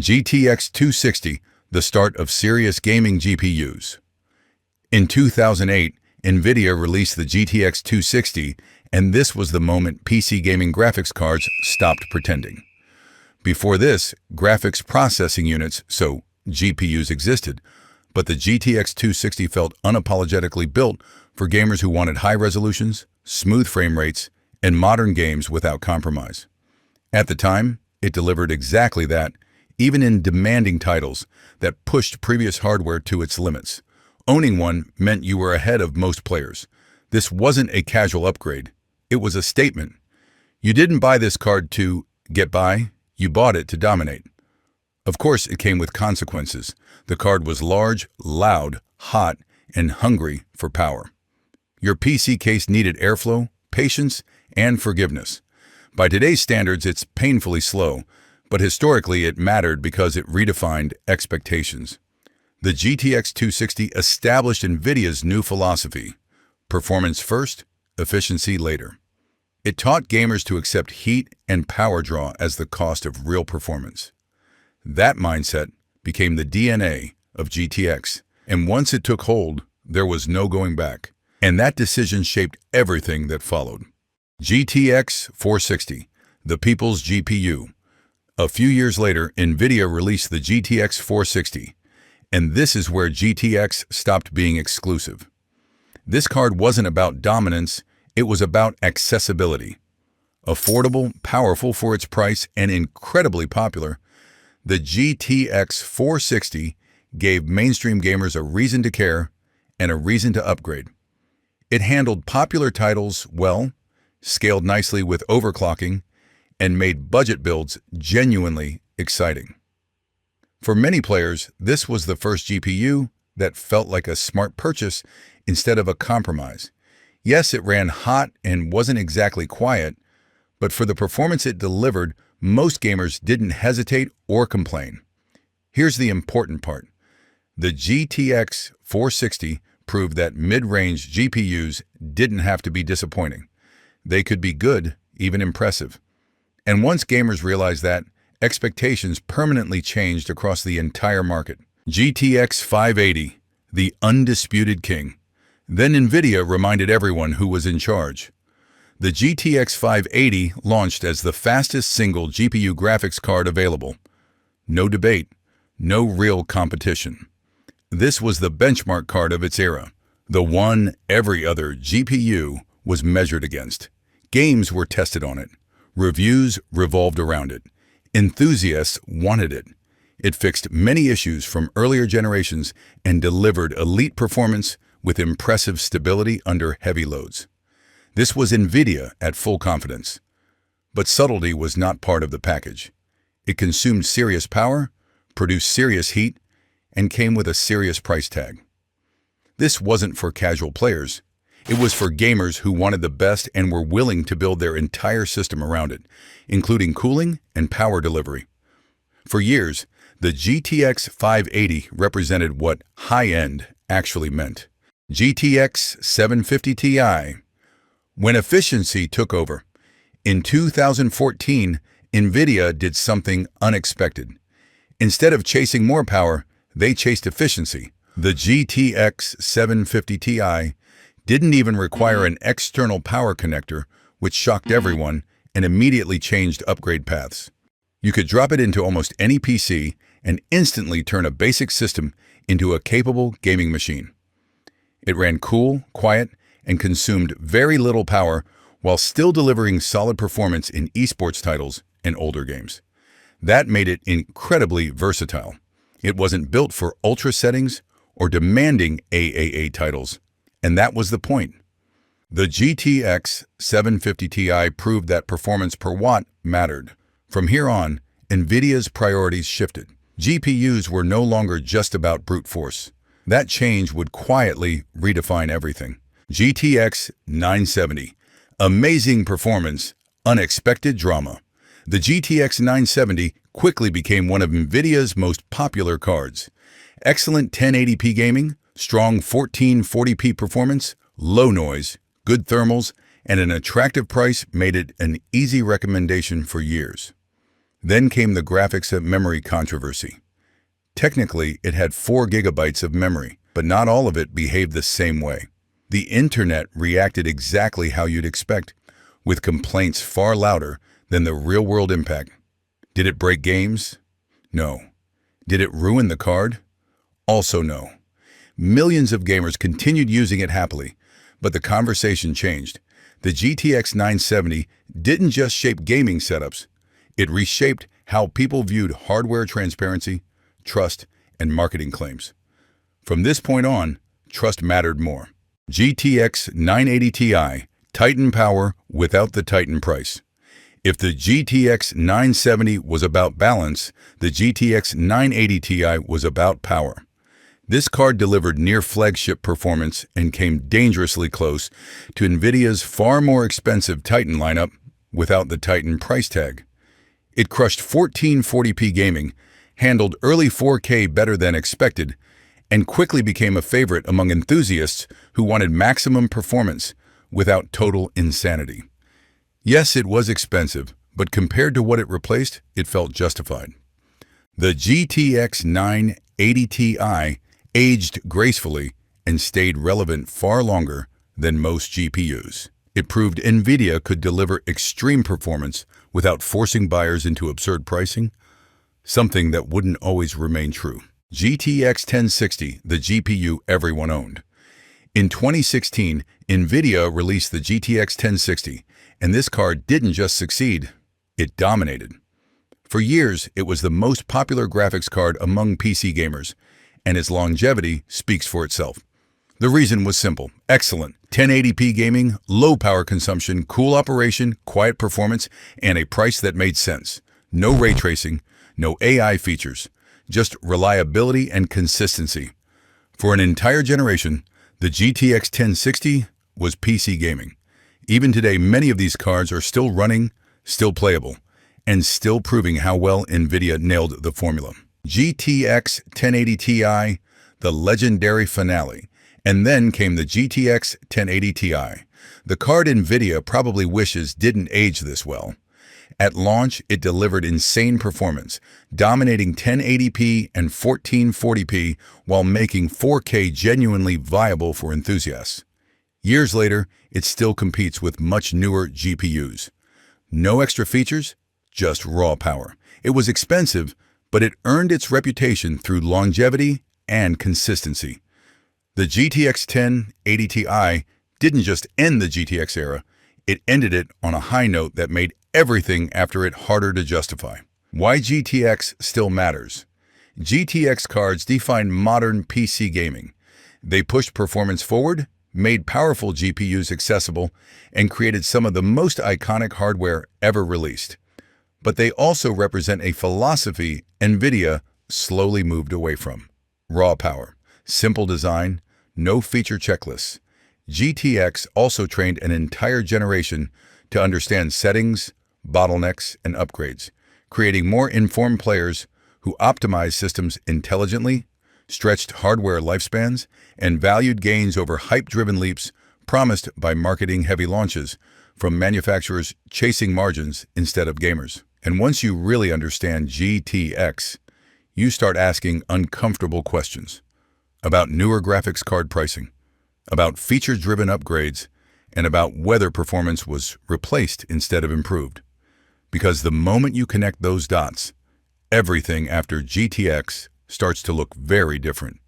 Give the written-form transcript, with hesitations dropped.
GTX 260, the start of serious gaming GPUs. In 2008, NVIDIA released the GTX 260, and this was the moment PC gaming graphics cards stopped pretending. Before this, graphics processing units, so GPUs, existed, but the GTX 260 felt unapologetically built for gamers who wanted high resolutions, smooth frame rates, and modern games without compromise. At the time, it delivered exactly that, even in demanding titles that pushed previous hardware to its limits. Owning one meant you were ahead of most players. This wasn't a casual upgrade. It was a statement. You didn't buy this card to get by, you bought it to dominate. Of course, it came with consequences. The card was large, loud, hot, and hungry for power. Your PC case needed airflow, patience, and forgiveness. By today's standards, it's painfully slow, but historically it mattered because it redefined expectations. The GTX 260 established NVIDIA's new philosophy: performance first, efficiency later. It taught gamers to accept heat and power draw as the cost of real performance. That mindset became the DNA of GTX, and once it took hold, there was no going back. And that decision shaped everything that followed. GTX 460, the people's GPU. A few years later, NVIDIA released the GTX 460, and this is where GTX stopped being exclusive. This card wasn't about dominance, it was about accessibility. Affordable, powerful for its price, and incredibly popular, the GTX 460 gave mainstream gamers a reason to care and a reason to upgrade. It handled popular titles well, scaled nicely with overclocking, and made budget builds genuinely exciting. For many players, this was the first GPU that felt like a smart purchase instead of a compromise. Yes, it ran hot and wasn't exactly quiet, but for the performance it delivered, most gamers didn't hesitate or complain. Here's the important part. The GTX 460 proved that mid-range GPUs didn't have to be disappointing. They could be good, even impressive. And once gamers realized that, expectations permanently changed across the entire market. GTX 580, the undisputed king. Then NVIDIA reminded everyone who was in charge. The GTX 580 launched as the fastest single GPU graphics card available. No debate, no real competition. This was the benchmark card of its era, the one every other GPU was measured against. Games were tested on it. Reviews revolved around it. Enthusiasts wanted it. It fixed many issues from earlier generations and delivered elite performance with impressive stability under heavy loads. This was NVIDIA at full confidence. But subtlety was not part of the package. It consumed serious power, produced serious heat, and came with a serious price tag. This wasn't for casual players. It was for gamers who wanted the best and were willing to build their entire system around it, including cooling and power delivery. For years, the GTX 580 represented what high-end actually meant. GTX 750 Ti. When efficiency took over, in 2014, NVIDIA did something unexpected. Instead of chasing more power, they chased efficiency. The GTX 750 Ti didn't even require an external power connector, which shocked everyone and immediately changed upgrade paths. You could drop it into almost any PC and instantly turn a basic system into a capable gaming machine. It ran cool, quiet, and consumed very little power while still delivering solid performance in esports titles and older games. That made it incredibly versatile. It wasn't built for ultra settings or demanding AAA titles, and that was the point. The GTX 750 Ti proved that performance per watt mattered. From here on, NVIDIA's priorities shifted. GPUs were no longer just about brute force. That change would quietly redefine everything. GTX 970. Amazing performance, unexpected drama. The GTX 970 quickly became one of NVIDIA's most popular cards. Excellent 1080p gaming, strong 1440p performance, low noise, good thermals, and an attractive price made it an easy recommendation for years. Then came the graphics memory controversy. Technically, it had 4 gigabytes of memory, but not all of it behaved the same way. The internet reacted exactly how you'd expect, with complaints far louder than the real-world impact. Did it break games? No. Did it ruin the card? Also no. Millions of gamers continued using it happily, but the conversation changed. The GTX 970 didn't just shape gaming setups, it reshaped how people viewed hardware transparency, trust, and marketing claims. From this point on, trust mattered more. GTX 980 Ti, Titan power without the Titan price. If the GTX 970 was about balance, the GTX 980 Ti was about power. This card delivered near-flagship performance and came dangerously close to NVIDIA's far more expensive Titan lineup without the Titan price tag. It crushed 1440p gaming, handled early 4K better than expected, and quickly became a favorite among enthusiasts who wanted maximum performance without total insanity. Yes, it was expensive, but compared to what it replaced, it felt justified. The GTX 980 Ti aged gracefully and stayed relevant far longer than most GPUs. It proved NVIDIA could deliver extreme performance without forcing buyers into absurd pricing, something that wouldn't always remain true. GTX 1060, the GPU everyone owned. In 2016, NVIDIA released the GTX 1060, and this card didn't just succeed, it dominated. For years, it was the most popular graphics card among PC gamers, and its longevity speaks for itself. The reason was simple: excellent 1080p gaming, low power consumption, cool operation, quiet performance, and a price that made sense. No ray tracing, no AI features, just reliability and consistency. For an entire generation, the GTX 1060 was PC gaming. Even today, many of these cards are still running, still playable, and still proving how well NVIDIA nailed the formula. GTX 1080 Ti, the legendary finale. And then came the GTX 1080 Ti, the card NVIDIA probably wishes didn't age this well. At launch, it delivered insane performance, dominating 1080p and 1440p while making 4K genuinely viable for enthusiasts. Years later, it still competes with much newer GPUs. No extra features, just raw power. It was expensive, but it earned its reputation through longevity and consistency. The GTX 1080 Ti didn't just end the GTX era, it ended it on a high note that made everything after it harder to justify. Why GTX still matters. GTX cards defined modern PC gaming. They pushed performance forward, made powerful GPUs accessible, and created some of the most iconic hardware ever released. But they also represent a philosophy NVIDIA slowly moved away from. Raw power, simple design, no feature checklists. GTX also trained an entire generation to understand settings, bottlenecks, and upgrades, creating more informed players who optimized systems intelligently, stretched hardware lifespans, and valued gains over hype-driven leaps promised by marketing-heavy launches from manufacturers chasing margins instead of gamers. And once you really understand GTX, you start asking uncomfortable questions about newer graphics card pricing, about feature-driven upgrades, and about whether performance was replaced instead of improved. Because the moment you connect those dots, everything after GTX starts to look very different.